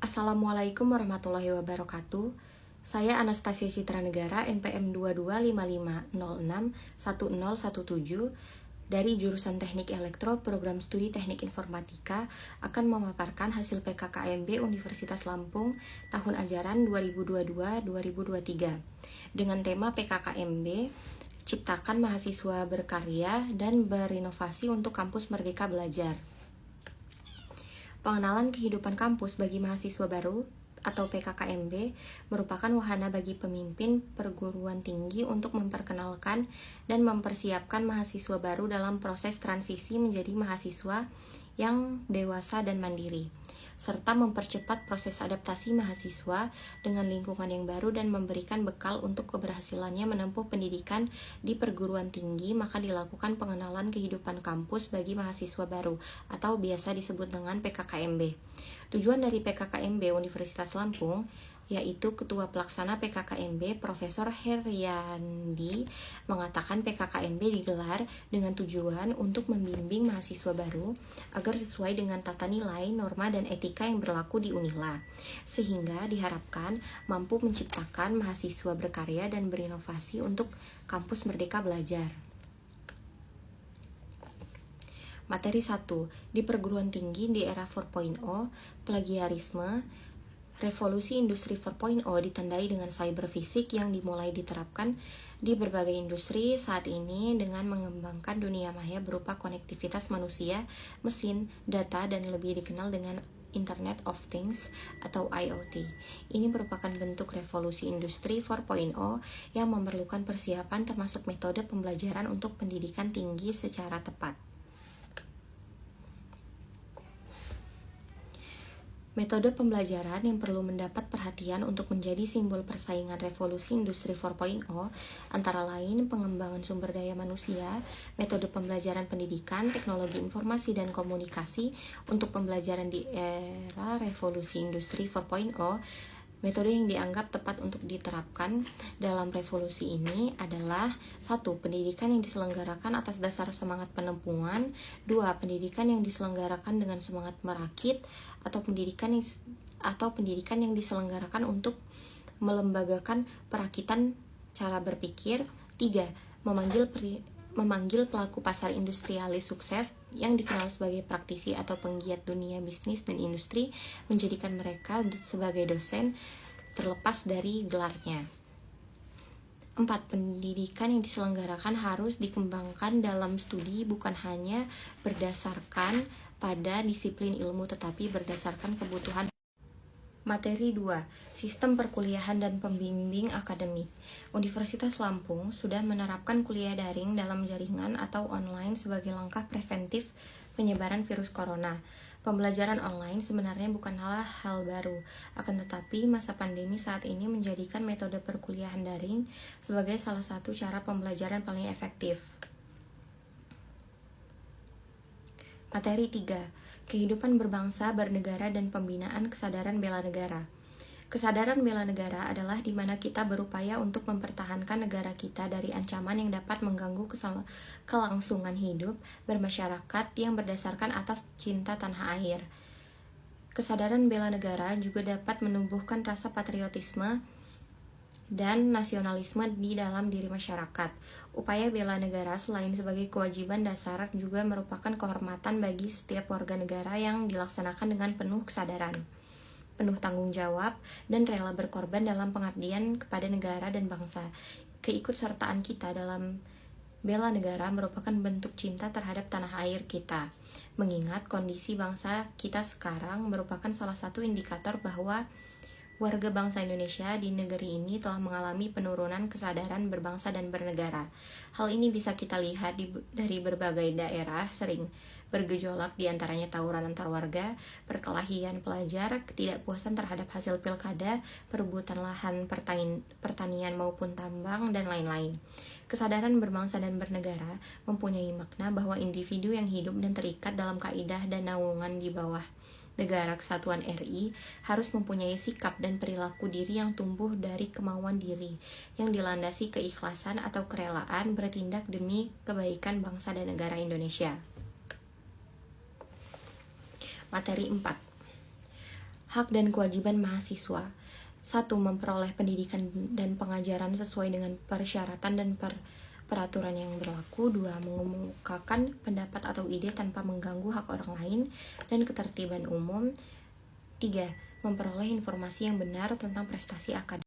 Assalamualaikum warahmatullahi wabarakatuh. Saya Anastasia Citra Negara, NPM 2255061017 dari jurusan Teknik Elektro Program Studi Teknik Informatika akan memaparkan hasil PKKMB Universitas Lampung tahun ajaran 2022-2023 dengan tema PKKMB Ciptakan Mahasiswa Berkarya dan Berinovasi untuk Kampus Merdeka Belajar. Pengenalan kehidupan kampus bagi mahasiswa baru atau PKKMB merupakan wahana bagi pemimpin perguruan tinggi untuk memperkenalkan dan mempersiapkan mahasiswa baru dalam proses transisi menjadi mahasiswa yang dewasa dan mandiri, serta mempercepat proses adaptasi mahasiswa dengan lingkungan yang baru dan memberikan bekal untuk keberhasilannya menempuh pendidikan di perguruan tinggi. Maka dilakukan pengenalan kehidupan kampus bagi mahasiswa baru atau biasa disebut dengan PKKMB. Tujuan dari PKKMB Universitas Lampung yaitu Ketua Pelaksana PKKMB Profesor Heriandi mengatakan PKKMB digelar dengan tujuan untuk membimbing mahasiswa baru agar sesuai dengan tata nilai, norma, dan etika yang berlaku di Unila, sehingga diharapkan mampu menciptakan mahasiswa berkarya dan berinovasi untuk kampus Merdeka Belajar. Materi 1. Di perguruan tinggi di era 4.0, plagiarisme. Revolusi Industri 4.0 ditandai dengan cyber fisik yang dimulai diterapkan di berbagai industri saat ini dengan mengembangkan dunia maya berupa konektivitas manusia, mesin, data, dan lebih dikenal dengan Internet of Things atau IoT. Ini merupakan bentuk revolusi industri 4.0 yang memerlukan persiapan termasuk metode pembelajaran untuk pendidikan tinggi secara tepat. Metode pembelajaran yang perlu mendapat perhatian untuk menjadi simbol persaingan revolusi industri 4.0 antara lain pengembangan sumber daya manusia, metode pembelajaran pendidikan, teknologi informasi dan komunikasi untuk pembelajaran di era revolusi industri 4.0. Metode yang dianggap tepat untuk diterapkan dalam revolusi ini adalah 1. Pendidikan yang diselenggarakan atas dasar semangat penempuan. 2. Pendidikan yang diselenggarakan dengan semangat merakit atau pendidikan yang diselenggarakan untuk melembagakan perakitan cara berpikir. 3. Memanggil pelaku pasar industrialis sukses yang dikenal sebagai praktisi atau penggiat dunia bisnis dan industri, menjadikan mereka sebagai dosen terlepas dari gelarnya. 4. Pendidikan yang diselenggarakan harus dikembangkan dalam studi bukan hanya berdasarkan pada disiplin ilmu tetapi berdasarkan kebutuhan. Materi 2. Sistem perkuliahan dan pembimbing akademik. Universitas Lampung sudah menerapkan kuliah daring dalam jaringan atau online sebagai langkah preventif penyebaran virus corona. Pembelajaran online sebenarnya bukanlah hal baru, akan tetapi masa pandemi saat ini menjadikan metode perkuliahan daring sebagai salah satu cara pembelajaran paling efektif. Materi 3. Kehidupan berbangsa, bernegara, dan pembinaan kesadaran bela negara. Kesadaran bela negara adalah di mana kita berupaya untuk mempertahankan negara kita dari ancaman yang dapat mengganggu kelangsungan hidup bermasyarakat yang berdasarkan atas cinta tanah air. Kesadaran bela negara juga dapat menumbuhkan rasa patriotisme dan nasionalisme di dalam diri masyarakat. Upaya bela negara selain sebagai kewajiban dasar juga merupakan kehormatan bagi setiap warga negara yang dilaksanakan dengan penuh kesadaran, penuh tanggung jawab, dan rela berkorban dalam pengabdian kepada negara dan bangsa. Keikutsertaan kita dalam bela negara merupakan bentuk cinta terhadap tanah air kita. Mengingat kondisi bangsa kita sekarang merupakan salah satu indikator bahwa warga bangsa Indonesia di negeri ini telah mengalami penurunan kesadaran berbangsa dan bernegara. Hal ini bisa kita lihat dari berbagai daerah sering bergejolak, di antaranya tawuran antar warga, perkelahian pelajar, ketidakpuasan terhadap hasil pilkada, perebutan lahan pertanian maupun tambang, dan lain-lain. Kesadaran berbangsa dan bernegara mempunyai makna bahwa individu yang hidup dan terikat dalam kaidah dan naungan di bawah Negara Kesatuan RI harus mempunyai sikap dan perilaku diri yang tumbuh dari kemauan diri, yang dilandasi keikhlasan atau kerelaan bertindak demi kebaikan bangsa dan negara Indonesia. Materi 4. Hak dan kewajiban mahasiswa. 1. Memperoleh pendidikan dan pengajaran sesuai dengan persyaratan dan peraturan yang berlaku. 2. Mengemukakan pendapat atau ide tanpa mengganggu hak orang lain dan ketertiban umum. 3. Memperoleh informasi yang benar tentang prestasi akademik.